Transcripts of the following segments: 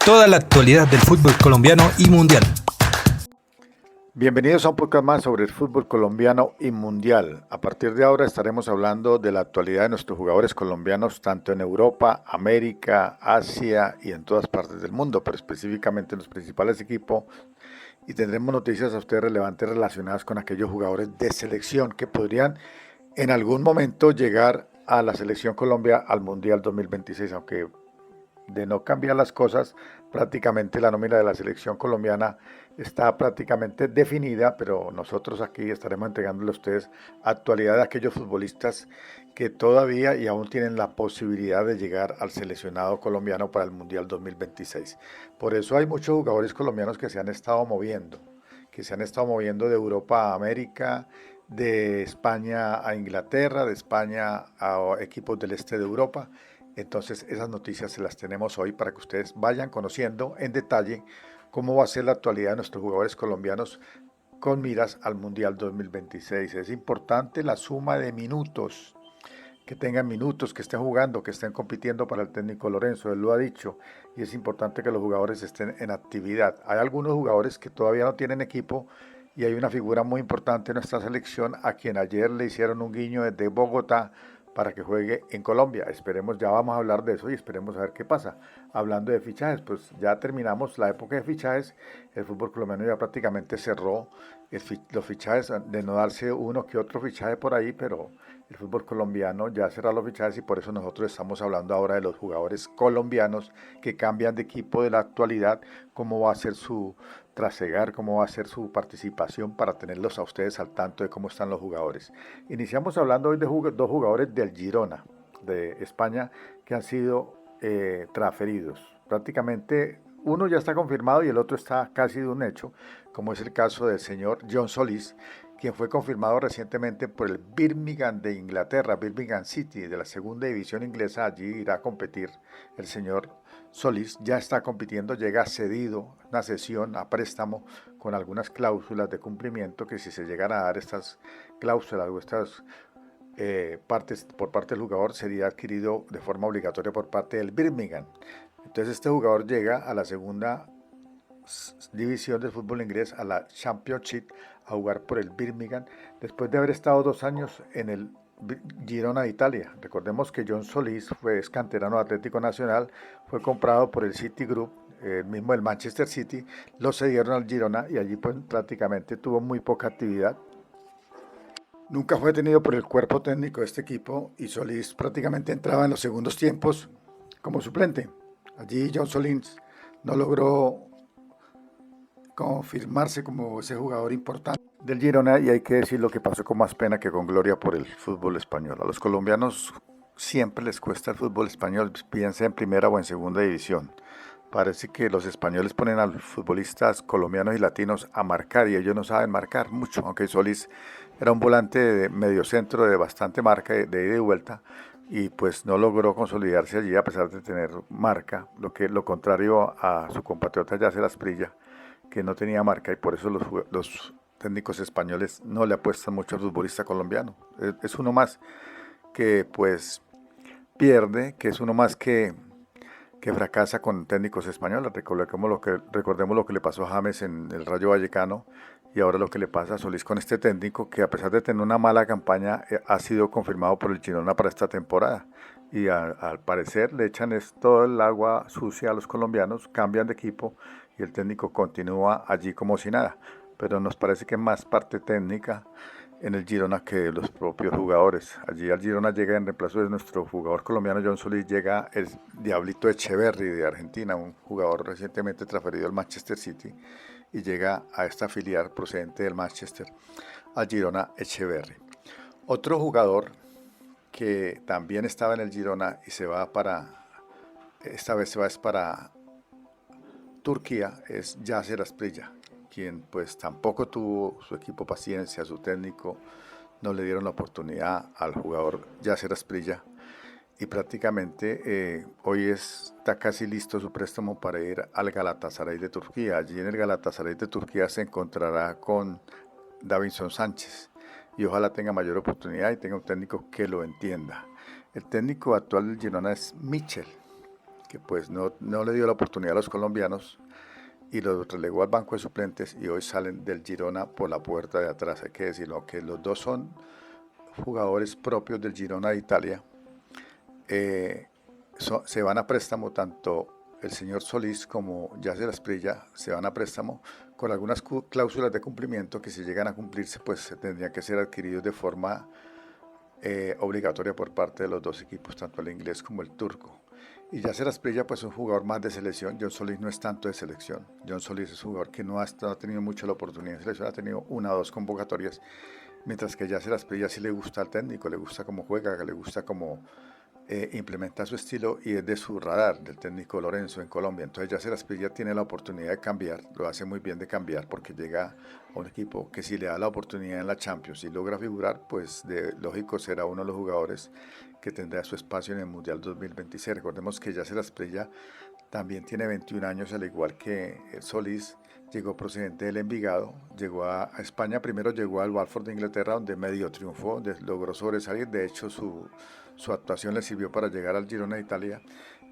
toda la actualidad del fútbol colombiano y mundial. Bienvenidos a un podcast más sobre el fútbol colombiano y mundial. A partir de ahora estaremos hablando de la actualidad de nuestros jugadores colombianos tanto en Europa, América, Asia y en todas partes del mundo, pero específicamente en los principales equipos, y tendremos noticias a ustedes relevantes relacionadas con aquellos jugadores de selección que podrían en algún momento llegar a la selección Colombia al Mundial 2026, aunque de no cambiar las cosas, prácticamente la nómina de la selección colombiana está prácticamente definida, pero nosotros aquí estaremos entregándole a ustedes actualidad de aquellos futbolistas que todavía y aún tienen la posibilidad de llegar al seleccionado colombiano para el Mundial 2026. Por eso hay muchos jugadores colombianos que se han estado moviendo, de Europa a América, de España a Inglaterra, de España a equipos del este de Europa. Entonces esas noticias se las tenemos hoy para que ustedes vayan conociendo en detalle cómo va a ser la actualidad de nuestros jugadores colombianos con miras al Mundial 2026. Es importante la suma de minutos, que tengan minutos, que estén jugando, que estén compitiendo para el técnico Lorenzo, él lo ha dicho, y es importante que los jugadores estén en actividad. Hay algunos jugadores que todavía no tienen equipo y hay una figura muy importante en nuestra selección a quien ayer le hicieron un guiño desde Bogotá para que juegue en Colombia. Esperemos, ya vamos a hablar de eso y esperemos a ver qué pasa. Hablando de fichajes, pues ya terminamos la época de fichajes, el fútbol colombiano ya prácticamente cerró los fichajes, de no darse uno que otro fichaje por ahí, pero el fútbol colombiano ya cerró los fichajes y por eso nosotros estamos hablando ahora de los jugadores colombianos que cambian de equipo de la actualidad, cómo va a ser su trasegar, cómo va a ser su participación para tenerlos a ustedes al tanto de cómo están los jugadores. Iniciamos hablando hoy de dos jugadores del Girona, de España, que han sido transferidos. Prácticamente uno ya está confirmado y el otro está casi de un hecho, como es el caso del señor John Solís, quien fue confirmado recientemente por el Birmingham de Inglaterra, Birmingham City, de la segunda división inglesa. Allí irá a competir el señor Solís, ya está compitiendo, llega cedido, una cesión a préstamo con algunas cláusulas de cumplimiento que si se llegan a dar estas cláusulas o estas partes por parte del jugador sería adquirido de forma obligatoria por parte del Birmingham. Entonces este jugador llega a la segunda división del fútbol inglés, a la Championship, a jugar por el Birmingham, después de haber estado 2 años en el Girona de Italia. Recordemos que John Solís fue canterano de Atlético Nacional, fue comprado por el City Group, el mismo del Manchester City, lo cedieron al Girona y allí pues prácticamente tuvo muy poca actividad. Nunca fue tenido por el cuerpo técnico de este equipo y Solís prácticamente entraba en los segundos tiempos como suplente. Allí John Solís no logró confirmarse como ese jugador importante del Girona y hay que decir lo que pasó con más pena que con gloria por el fútbol español. A los colombianos siempre les cuesta el fútbol español, piensa en primera o en segunda división. Parece que los españoles ponen a los futbolistas colombianos y latinos a marcar y ellos no saben marcar mucho, aunque Solís era un volante de medio centro de bastante marca, de ida y vuelta, y pues no logró consolidarse allí a pesar de tener marca, lo contrario a su compatriota Yacer Asprilla, que no tenía marca y por eso los técnicos españoles no le apuestan mucho al futbolista colombiano. Es uno más que pues pierde, que es uno más que fracasa con técnicos españoles. Recordemos lo que le pasó a James en el Rayo Vallecano y ahora lo que le pasa a Solís con este técnico que a pesar de tener una mala campaña ha sido confirmado por el Girona para esta temporada y al parecer le echan todo el agua sucia a los colombianos, cambian de equipo y el técnico continúa allí como si nada, pero nos parece que es más parte técnica en el Girona que los propios jugadores. Allí al Girona llega en reemplazo de nuestro jugador colombiano John Solís, llega el Diablito Echeverri de Argentina, un jugador recientemente transferido al Manchester City y llega a esta filial procedente del Manchester, al Girona Echeverri. Otro jugador que también estaba en el Girona y esta vez se va para Turquía, es Yacer Asprilla, quien pues tampoco tuvo su equipo paciencia, su técnico no le dieron la oportunidad al jugador Yacer Asprilla y prácticamente hoy está casi listo su préstamo para ir al Galatasaray de Turquía. Allí en el Galatasaray de Turquía se encontrará con Davinson Sánchez y ojalá tenga mayor oportunidad y tenga un técnico que lo entienda. El técnico actual del Girona es Michel. que pues no le dio la oportunidad a los colombianos y los relegó al banco de suplentes y hoy salen del Girona por la puerta de atrás. Hay que decirlo, que los dos son jugadores propios del Girona de Italia. Se van a préstamo tanto el señor Solís como Yacer Asprilla, se van a préstamo con algunas cláusulas de cumplimiento que si llegan a cumplirse pues tendrían que ser adquiridos de forma obligatoria por parte de los dos equipos, tanto el inglés como el turco. Y Yacer Asprilla pues es un jugador más de selección. John Solís no es tanto de selección. John Solís es un jugador que no ha tenido mucho la oportunidad en selección, ha tenido una o dos convocatorias, mientras que Yacer Asprilla sí le gusta al técnico, le gusta cómo juega, le gusta cómo implementa su estilo y es de su radar, del técnico Lorenzo en Colombia. Entonces Yacer Asprilla tiene la oportunidad de cambiar, lo hace muy bien de cambiar porque llega a un equipo que si le da la oportunidad en la Champions y logra figurar, pues de lógico será uno de los jugadores que tendrá su espacio en el Mundial 2026. Recordemos que Yacer Asprilla también tiene 21 años, al igual que Solís. Llegó procedente del Envigado, llegó a España, primero llegó al Watford de Inglaterra, donde medio triunfó, logró sobresalir. De hecho su actuación le sirvió para llegar al Girona de Italia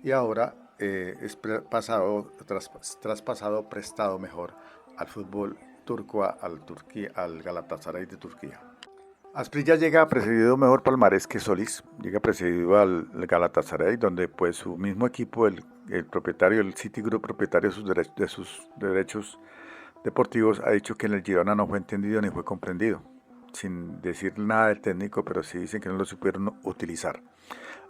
y ahora es traspasado, prestado mejor al fútbol turco, al Galatasaray de Turquía. Asprilla llega precedido mejor palmarés que Solís, llega precedido al Galatasaray, donde pues su mismo equipo, el propietario, el Citigroup, propietario de sus derechos deportivos, ha dicho que en el Girona no fue entendido ni fue comprendido, sin decir nada del técnico, pero sí dicen que no lo supieron utilizar.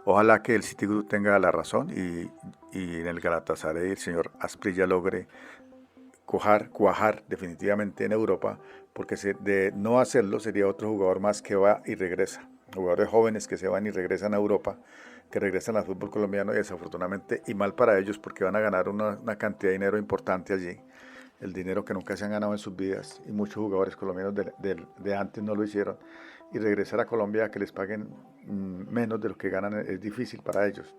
Ojalá que el Citigroup tenga la razón y en el Galatasaray el señor Asprilla logre cuajar definitivamente en Europa, porque de no hacerlo sería otro jugador más que va y regresa. Jugadores jóvenes que se van y regresan a Europa, que regresan al fútbol colombiano y desafortunadamente, y mal para ellos porque van a ganar una cantidad de dinero importante allí, el dinero que nunca se han ganado en sus vidas y muchos jugadores colombianos de antes no lo hicieron, y regresar a Colombia a que les paguen menos de lo que ganan es difícil para ellos.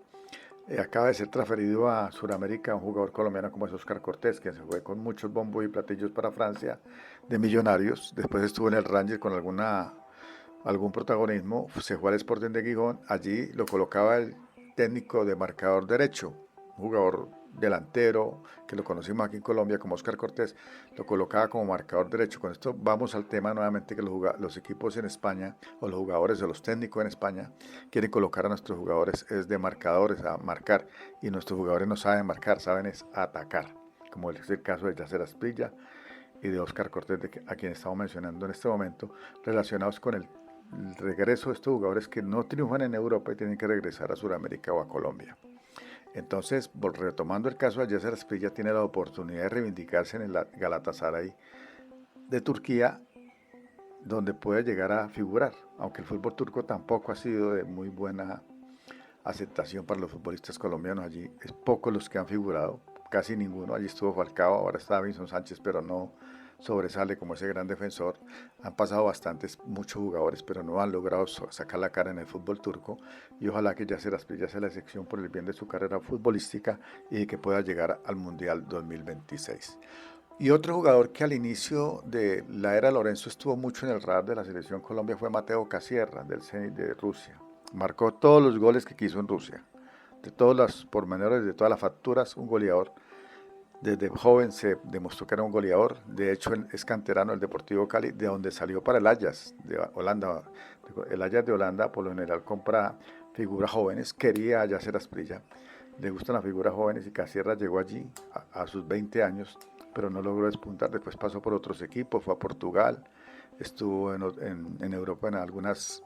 Acaba de ser transferido a Sudamérica un jugador colombiano como es Oscar Cortés, que se fue con muchos bombos y platillos para Francia de Millonarios. Después estuvo en el Rangers con algún protagonismo. Se fue al Sporting de Gijón. Allí lo colocaba el técnico de marcador derecho, un jugador delantero que lo conocimos aquí en Colombia como Oscar Cortés, lo colocaba como marcador derecho. Con esto vamos al tema nuevamente que los equipos en España o los jugadores o los técnicos en España quieren colocar a nuestros jugadores es de marcadores a marcar y nuestros jugadores no saben marcar, saben es atacar, como es el caso de Yacer Asprilla y de Oscar Cortés, a quien estamos mencionando en este momento, relacionados con el regreso de estos jugadores que no triunfan en Europa y tienen que regresar a Sudamérica o a Colombia. Entonces, retomando el caso de Yacer Asprilla, tiene la oportunidad de reivindicarse en el Galatasaray de Turquía, donde puede llegar a figurar, aunque el fútbol turco tampoco ha sido de muy buena aceptación para los futbolistas colombianos. Allí es pocos los que han figurado, casi ninguno. Allí estuvo Falcao, ahora está Davinson Sánchez, pero no sobresale como ese gran defensor. Han pasado muchos jugadores, pero no han logrado sacar la cara en el fútbol turco, y ojalá que Yacer Asprilla sea la excepción por el bien de su carrera futbolística y que pueda llegar al Mundial 2026. Y otro jugador que al inicio de la era Lorenzo estuvo mucho en el radar de la selección Colombia fue Mateo Casierra, del Zenit de Rusia. Marcó todos los goles que quiso en Rusia, de todos los pormenores, de todas las facturas, un goleador. Desde joven se demostró que era un goleador. De hecho, es canterano del Deportivo Cali, de donde salió para el Ajax de Holanda. El Ajax de Holanda por lo general compra figuras jóvenes. Quería a Yacer Asprilla, le gustan las figuras jóvenes, y Casierra llegó allí a sus 20 años, pero no logró despuntar. Después pasó por otros equipos, fue a Portugal, estuvo en Europa en algunas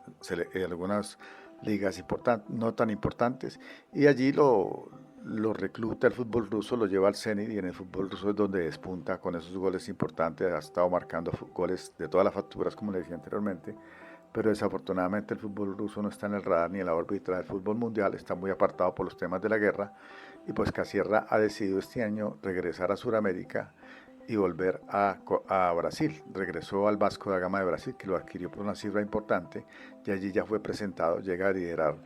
ligas no tan importantes, y allí lo recluta el fútbol ruso, lo lleva al Zenit, y en el fútbol ruso es donde despunta con esos goles importantes. Ha estado marcando goles de todas las facturas, como le decía anteriormente, pero desafortunadamente el fútbol ruso no está en el radar ni en la órbita del fútbol mundial, está muy apartado por los temas de la guerra, y pues Casierra ha decidido este año regresar a Sudamérica y volver a Brasil. Regresó al Vasco da Gama de Brasil, que lo adquirió por una cifra importante, y allí ya fue presentado, llega a liderar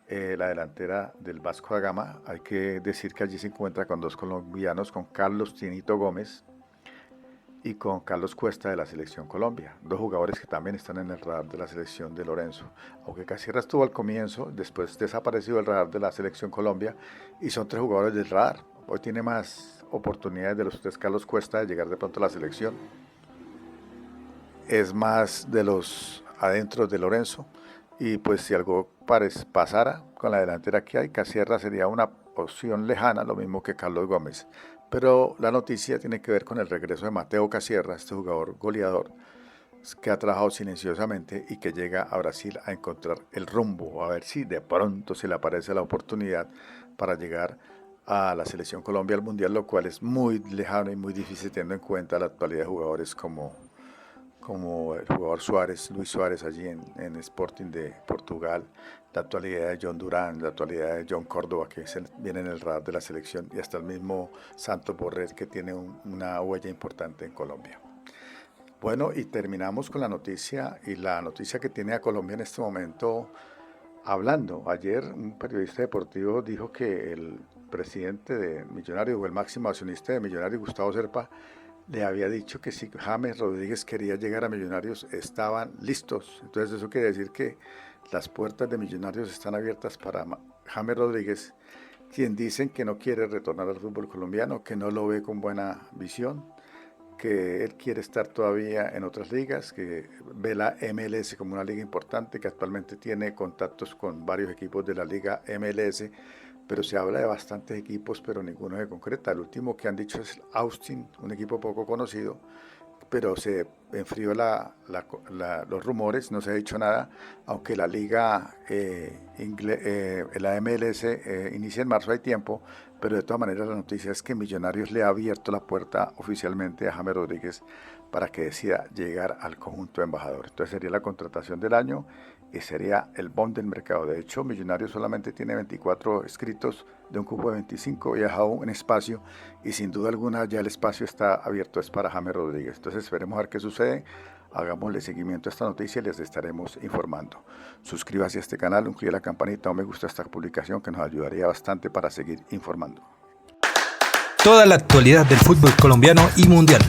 la delantera del Vasco da Gama. Hay que decir que allí se encuentra con dos colombianos, con Carlos Tinito Gómez, y con Carlos Cuesta de la Selección Colombia, dos jugadores que también están en el radar de la selección de Lorenzo. Aunque Casierra estuvo al comienzo, después desapareció del radar de la Selección Colombia y son tres jugadores del radar. Hoy tiene más oportunidades de los tres Carlos Cuesta de llegar de pronto a la selección. Es más de los adentros de Lorenzo y pues si algo pasara con la delantera que hay, Casierra sería una opción lejana, lo mismo que Carlos Gómez. Pero la noticia tiene que ver con el regreso de Mateo Casierra, este jugador goleador que ha trabajado silenciosamente y que llega a Brasil a encontrar el rumbo, a ver si de pronto se le aparece la oportunidad para llegar a la Selección Colombia al Mundial, lo cual es muy lejano y muy difícil teniendo en cuenta la actualidad de jugadores como el jugador Suárez, Luis Suárez allí en Sporting de Portugal, la actualidad de John Durán, la actualidad de John Córdoba que viene en el radar de la selección y hasta el mismo Santos Borrell que tiene una huella importante en Colombia. Bueno, y terminamos con la noticia que tiene a Colombia en este momento hablando. Ayer un periodista deportivo dijo que el presidente de Millonarios o el máximo accionista de Millonarios, Gustavo Serpa, le había dicho que si James Rodríguez quería llegar a Millonarios estaban listos. Entonces eso quiere decir que las puertas de Millonarios están abiertas para James Rodríguez, quien dicen que no quiere retornar al fútbol colombiano, que no lo ve con buena visión, que él quiere estar todavía en otras ligas, que ve la MLS como una liga importante, que actualmente tiene contactos con varios equipos de la liga MLS, pero se habla de bastantes equipos, pero ninguno se concreta. El último que han dicho es Austin, un equipo poco conocido, pero se enfrió los rumores, no se ha dicho nada, aunque la liga, la MLS inicia en marzo, hay tiempo, pero de todas maneras la noticia es que Millonarios le ha abierto la puerta oficialmente a James Rodríguez para que decida llegar al conjunto de embajador. Entonces sería la contratación del año y sería el boom del mercado. De hecho, Millonarios solamente tiene 24 inscritos de un cupo de 25 y ha dejado un espacio y sin duda alguna ya el espacio está abierto es para James Rodríguez. Entonces esperemos a ver qué sucede. Hagámosle seguimiento a esta noticia y les estaremos informando. Suscríbase a este canal, incluye la campanita o me gusta esta publicación que nos ayudaría bastante para seguir informando. Toda la actualidad del fútbol colombiano y mundial.